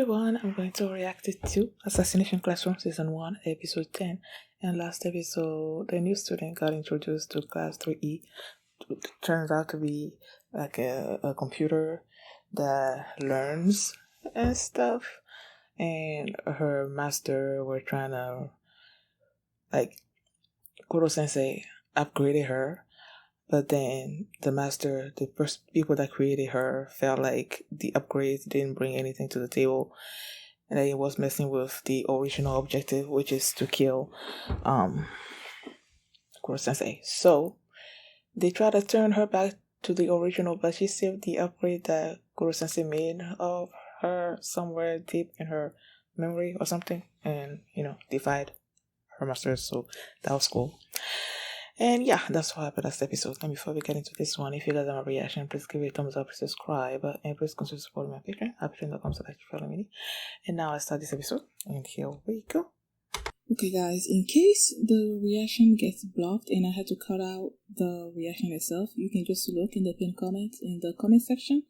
everyone, I'm going to react to Assassination Classroom Season 1, Episode 10. And last episode, the new student got introduced to Class 3E. It turns out to be like a computer that learns and stuff. And her master were trying to, like, Kuro Sensei upgraded her. But then the first people that created her felt like the upgrades didn't bring anything to the table, and that it was messing with the original objective, which is to kill Kuro Sensei. So they try to turn her back to the original, but she saved the upgrade that Kuro Sensei made of her somewhere deep in her memory or something, and defied her masters. So that was cool. And yeah, that's what happened last episode. And before we get into this one, if you guys have a reaction, please give it a thumbs up, subscribe, and please consider supporting my Patreon at patreon.com/follow. And now let's start this episode. And here we go. Okay guys, in case the reaction gets blocked and I had to cut out the reaction itself, you can just look in the pinned comments in the comment section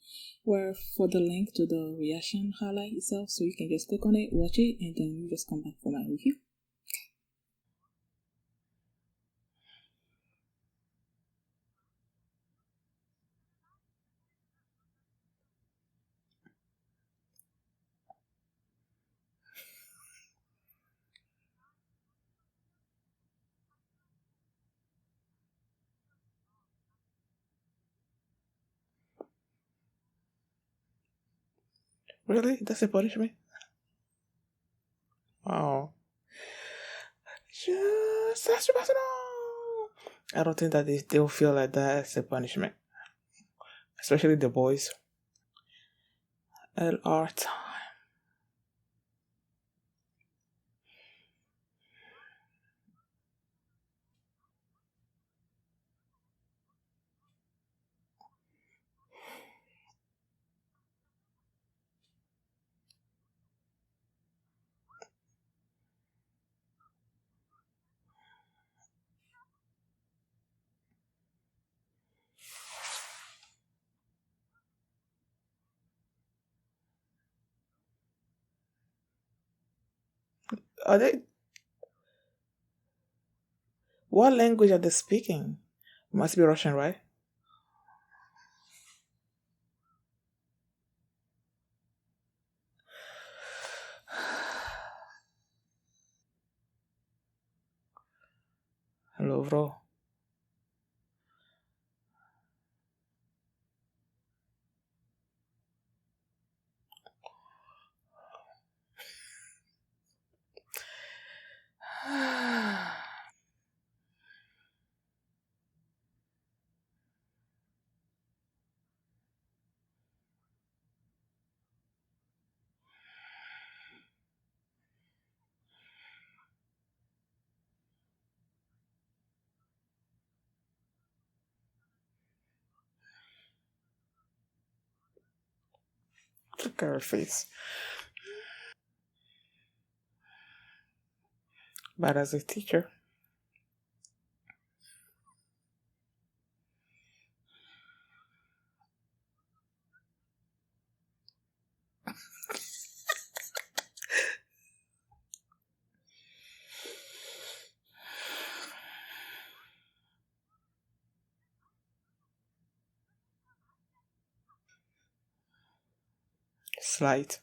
where for the link to the reaction highlight itself, so you can just click on it, watch it, and then you just come back for my review. Really? That's a punishment? Wow. That's personal. I don't think that they'll feel like that's a punishment. Especially the boys. LR time. Are they? What language are they speaking? Must be Russian, right? Hello, bro. Look at her face. But as a teacher, slight.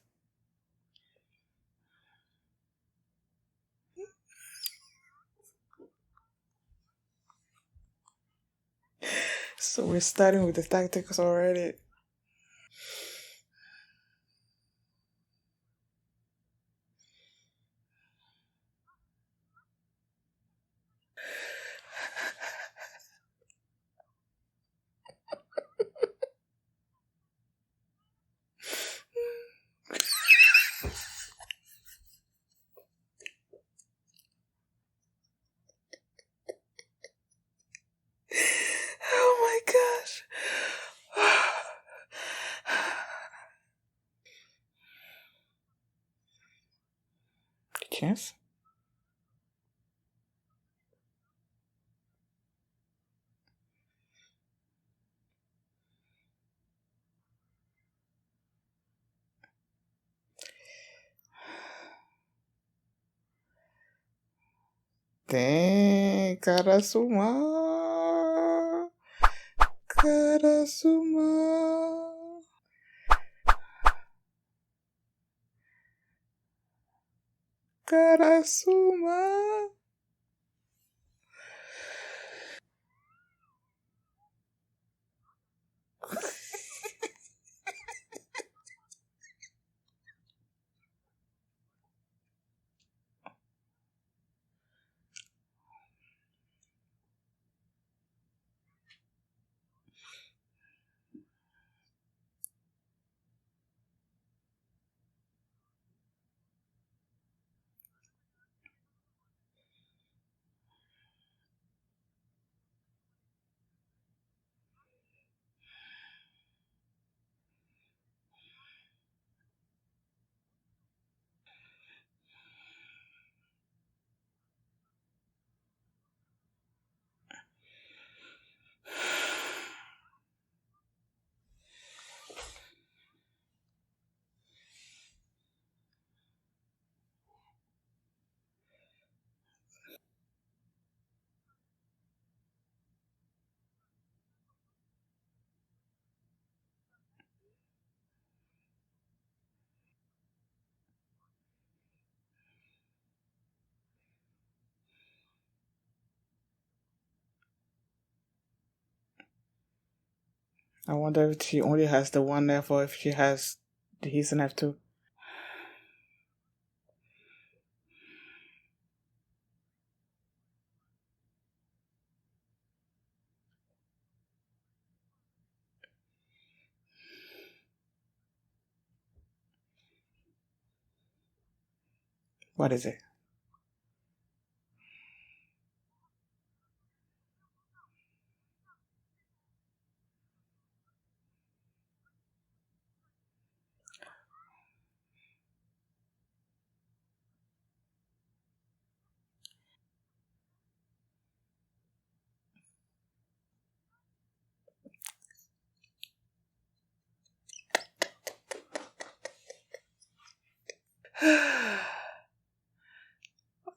So we're starting with the tactics already. Oh my gosh. Chance? Dang, Karasuma. Karasuma. Karasuma. I wonder if she only has the one left or if she has he doesn't have two. What is it?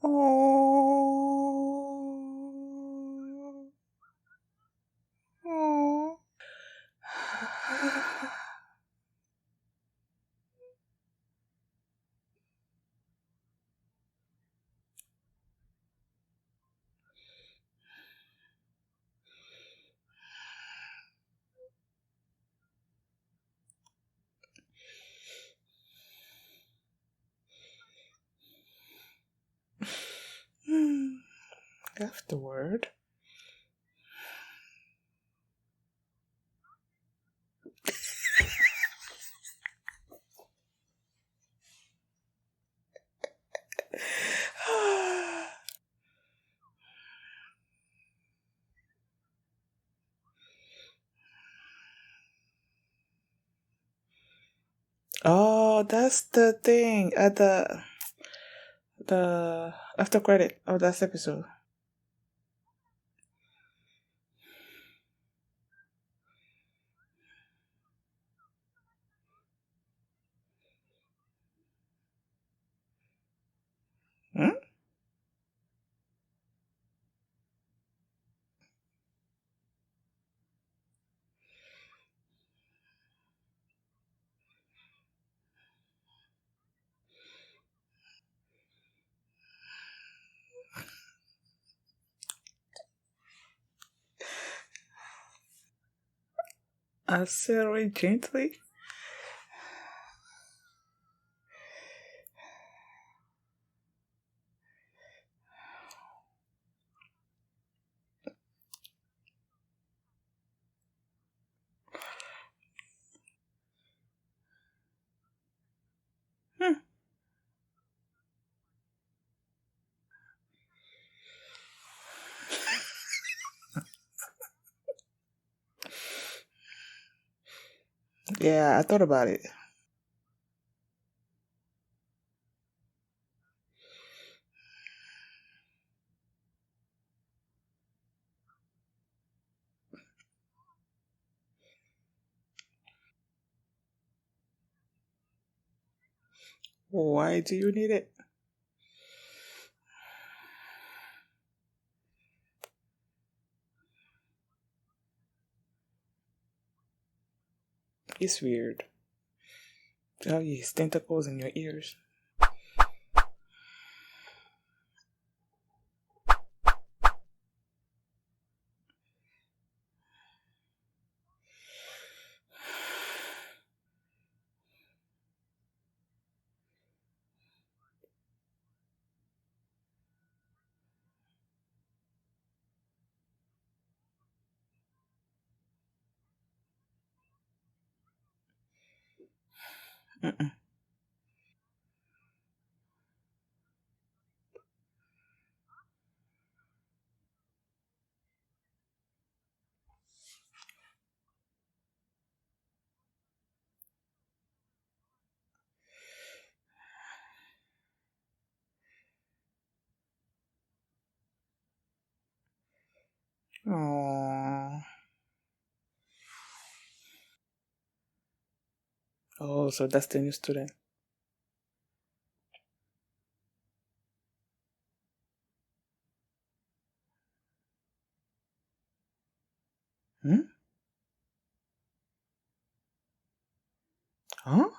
Oh. Oh. Afterward. Oh, that's the thing at the after credit of that episode. Hmm? Accelerate gently. Hmm. Yeah, I thought about it. Why do you need it? It's weird. Oh, his tentacles in your ears. Mm-mm. Aww. Oh, so that's the new student. Hmm? Huh?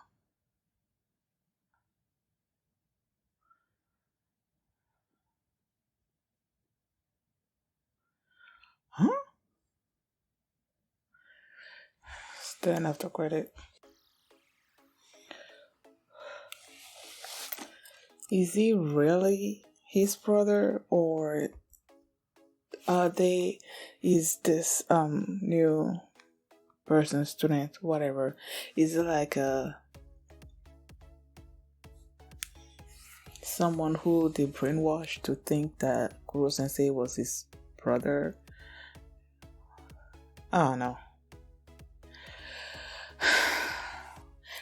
Huh? Still enough to credit. Is he really his brother, or are they? Is this new person, student, whatever? Is it like someone who they brainwashed to think that Kuro Sensei was his brother? I don't know.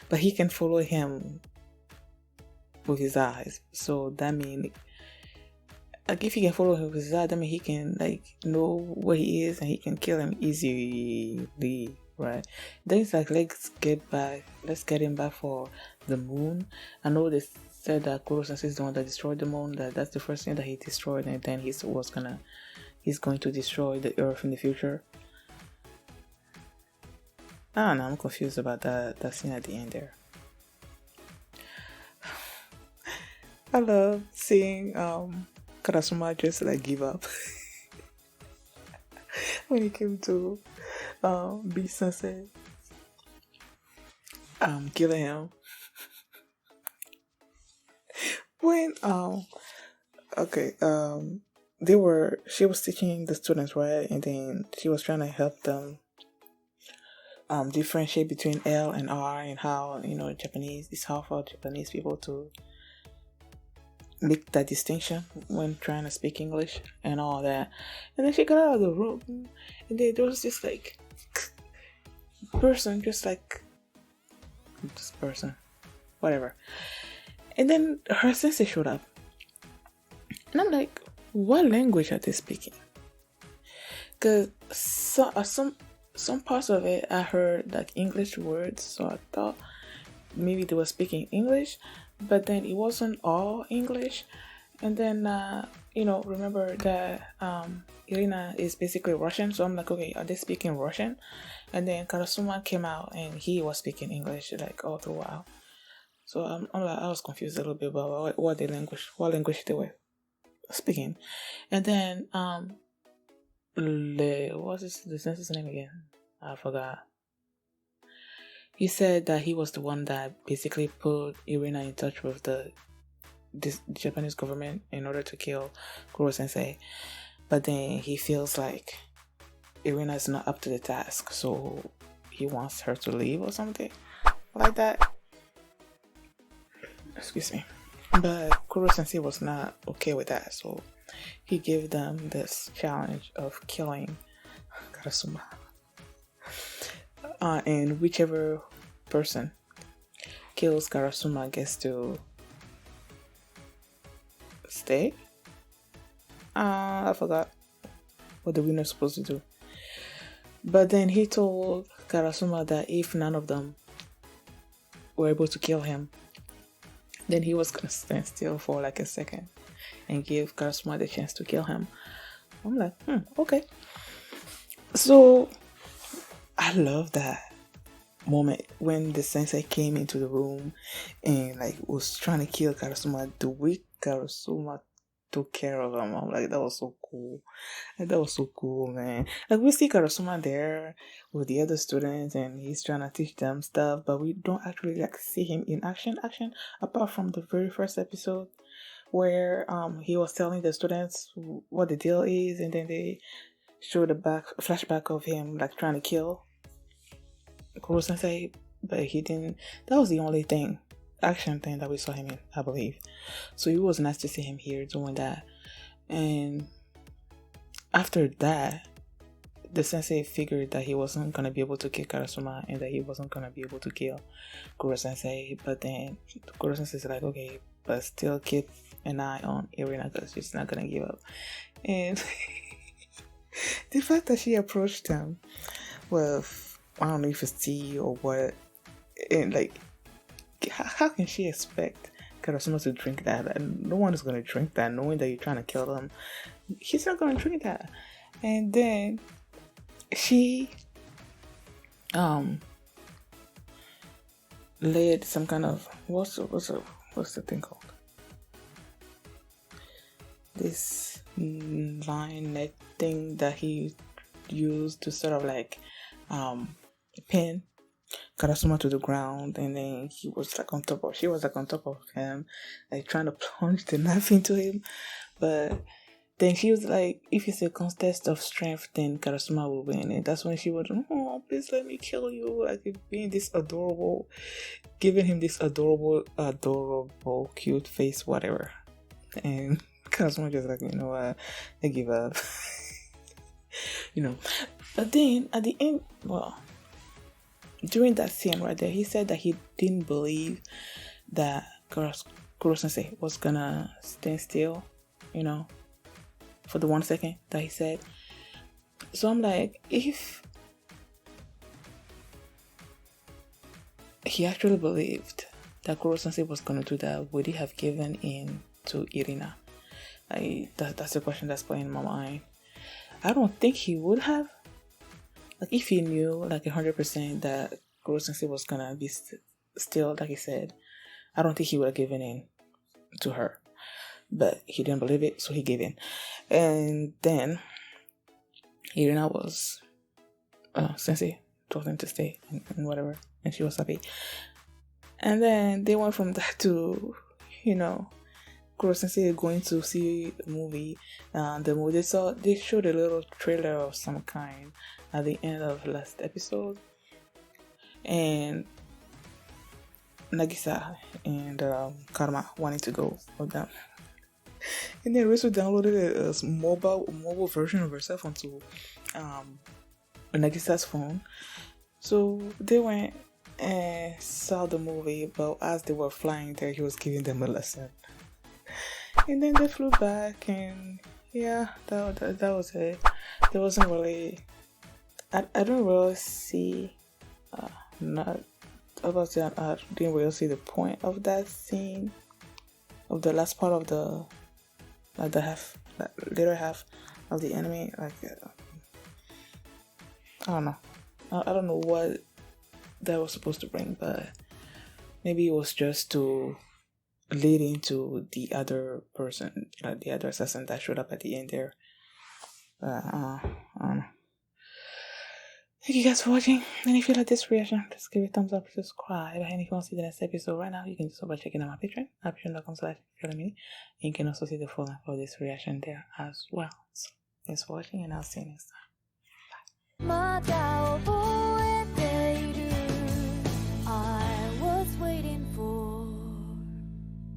But he can follow him with his eyes. So that means, like, if he can follow him with his eyes, that means he can, like, know where he is and he can kill him easily, right? Then it's like, let's get him back for the moon. I know they said that Kuro Sensei is the one that destroyed the moon, that's the first thing that he destroyed, and then he's going to destroy the earth in the future. I don't know, I'm confused about that scene at the end there. I love seeing Karasuma just like give up when he came to beat Sensei, killing him. When okay, she was teaching the students, right, and then she was trying to help them differentiate between L and R, and how, Japanese, it's hard for Japanese people to make that distinction when trying to speak English and all that. And then she got out of the room, and then there was this like person, just like this person, whatever. And then her sensei showed up, and I'm like, what language are they speaking? Because some parts of it I heard like English words, so I thought maybe they were speaking English, but then it wasn't all English. And then remember that Irina is basically Russian, so I'm like, okay, are they speaking Russian? And then Karasuma came out and he was speaking English like all throughout. So I'm like, I was confused a little bit about what language they were speaking. And then what's the sense's name again? I forgot. He said that he was the one that basically put Irina in touch with the Japanese government in order to kill Kuro Sensei. But then he feels like Irina is not up to the task, so he wants her to leave or something like that. Excuse me. But Kuro Sensei was not okay with that, so he gave them this challenge of killing Karasuma. And whichever person kills Karasuma gets to stay. I forgot what the winner's supposed to do. But then he told Karasuma that if none of them were able to kill him, then he was gonna stand still for like a second and give Karasuma the chance to kill him. I'm like, okay. So I love that. moment when the sensei came into the room and like was trying to kill Karasuma, the way Karasuma took care of him, I'm like, that was so cool. Like, that was so cool, man. Like, we see Karasuma there with the other students and he's trying to teach them stuff, but we don't actually like see him in action apart from the very first episode where he was telling the students what the deal is, and then they show the flashback of him like trying to kill Kuro Sensei, but he didn't. That was the only action thing that we saw him in, I believe. So it was nice to see him here doing that. And after that, the sensei figured that he wasn't gonna be able to kill Karasuma and that he wasn't gonna be able to kill Kuro Sensei. But then Kuro Sensei is like, okay, but still keep an eye on Irina because she's not gonna give up. And the fact that she approached him with, I don't know if it's tea or what, and like, how can she expect Karasuma to drink that? And no one is gonna drink that, knowing that you're trying to kill them. She's not gonna drink that. And then she laid some kind of what's the thing called? This line net thing that he used to sort of like pin Karasuma to the ground, and then she was like on top of him, like trying to plunge the knife into him. But then she was like, if it's a contest of strength, then Karasuma will win. And that's when she was, oh, please let me kill you. Like, being this adorable, giving him this adorable, cute face, whatever. And Karasuma just like, you know what, I give up. You know. But then at the end, well, during that scene right there, he said that he didn't believe that Kuro Sensei was gonna stand still, you know, for the 1 second that he said. So I'm like, if he actually believed that Kuro Sensei was gonna do that, would he have given in to Irina? That's the question that's playing in my mind. I don't think he would have. Like, if he knew like 100% that Kuro Sensei was gonna be still, like he said, I don't think he would have given in to her. But he didn't believe it, so he gave in. And then Irina was Sensei told him to stay and whatever, and she was happy. And then they went from that to, you know, Kuro Sensei going to see the movie. They showed a little trailer of some kind at the end of last episode, and Nagisa and Karma wanted to go with them. And then Risu downloaded a mobile version of herself onto Nagisa's phone. So they went and saw the movie, but as they were flying there, he was giving them a lesson. And then they flew back, and yeah, that was it. There wasn't really, I don't really see, I didn't really see the point of that scene, of the last part of the later half of the anime. Like, I don't know. I don't know what that was supposed to bring, but maybe it was just to lead into the other person, like the other assassin that showed up at the end there. I don't know. Thank you guys for watching, and if you like this reaction, just give it a thumbs up, subscribe, and if you want to see the next episode right now, you can do so by checking out my Patreon, patreon.com/me, and you can also see the full length of this reaction there as well. So thanks for watching, and I'll see you next time. Bye.